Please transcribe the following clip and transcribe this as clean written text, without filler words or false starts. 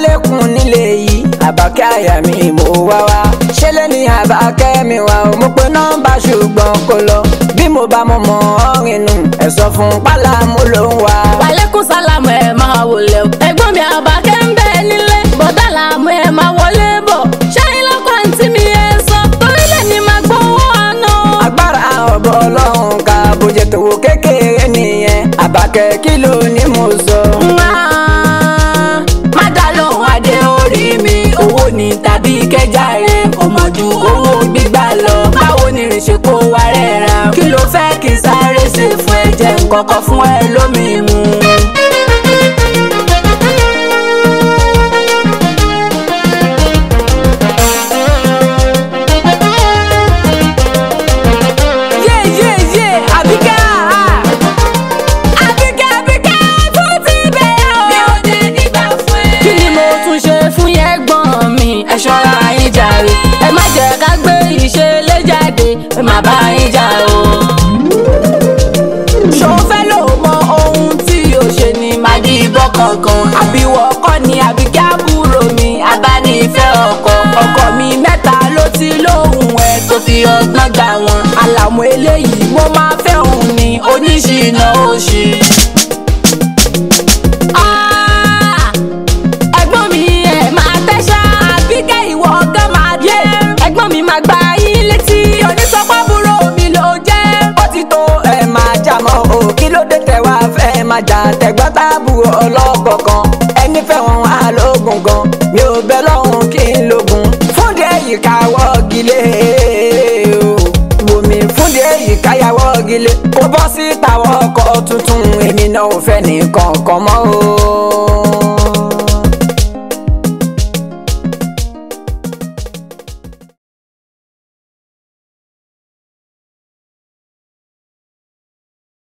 Ọlálékún nílé yìí Àbákẹ́ àyà mi mo wá wá ṣẹlẹ̀ ní Àbákẹ́ mi wá o mo pe nọ́mbà ṣùgbọ́n kò lọ bí mo bá mọ̀ mọ́ ọ̀rìn nù ẹ̀ sọ fún pálámù ló ń wá. Wàlékún sálámù ẹ̀ máa wọlé o ẹ̀gbọ́n mi Àbákẹ́ ń bẹ nílé bọ́dà làmú ẹ̀ máa wọlé bọ̀ ṣáyìn lọ́kọ̀ àǹtí mi ẹ̀ sọ torílẹ̀ ni máa gbowó àná. Agbára ọ̀bọ Ọlọ́run ká bójẹ́ tòwó kékeré nìyẹn Àbákẹ́ kí ló ní mo sọ. Má dá lóhùn adé orí mi owó ni tàbí kẹjà rẹ kò mọ̀ ju owó gbígbà lọ báwo ni rìn ṣe kó wa rẹ̀ ra kí ló fẹ́ kí sáré ṣe fún ẹ jẹ́ nǹkankan fún ẹ lómi mu. Ẹ ṣọ́ra yín jàre ẹ má jẹ́ ká gbé ìṣẹ̀lẹ̀ jáde ẹ má bá yín jà o. Ṣó fẹ́ lò mọ ohun tí o ṣe ni màá di ìbọn kankan àbíwọ̀ ọkọ ni Àbíkẹ́ àbúrò mi abánifẹ́ ọkọ mi mẹ́ta ló ti lóhùn ẹ̀ tó fi ọgbọ́n gbà wọ́n àlàmú eléyìí mo máa fẹ́ òun ni oníṣìná òṣì. Ẹ̀gbọ́n mi máa gba yín létí onísọpábúrò mi ló jẹ́. Ó ti tó ẹ máa jà mọ́ o kí ló dé tẹ wá fẹ́ máa jà tẹ̀gbọ́n tábúrò ọlọ́gbọ̀n kan ẹni fẹ́ wọn wá lógun gan mi ò bẹ lọ́hùn kí n lógun fúndé èyí káwọ́ gilé o wò mí fúndé èyí káyàwọ́ gilé kó bọ́ sí tàwọn ọkọ̀ tuntun èmi náà ò fẹ́ nìkan kan mọ́ o.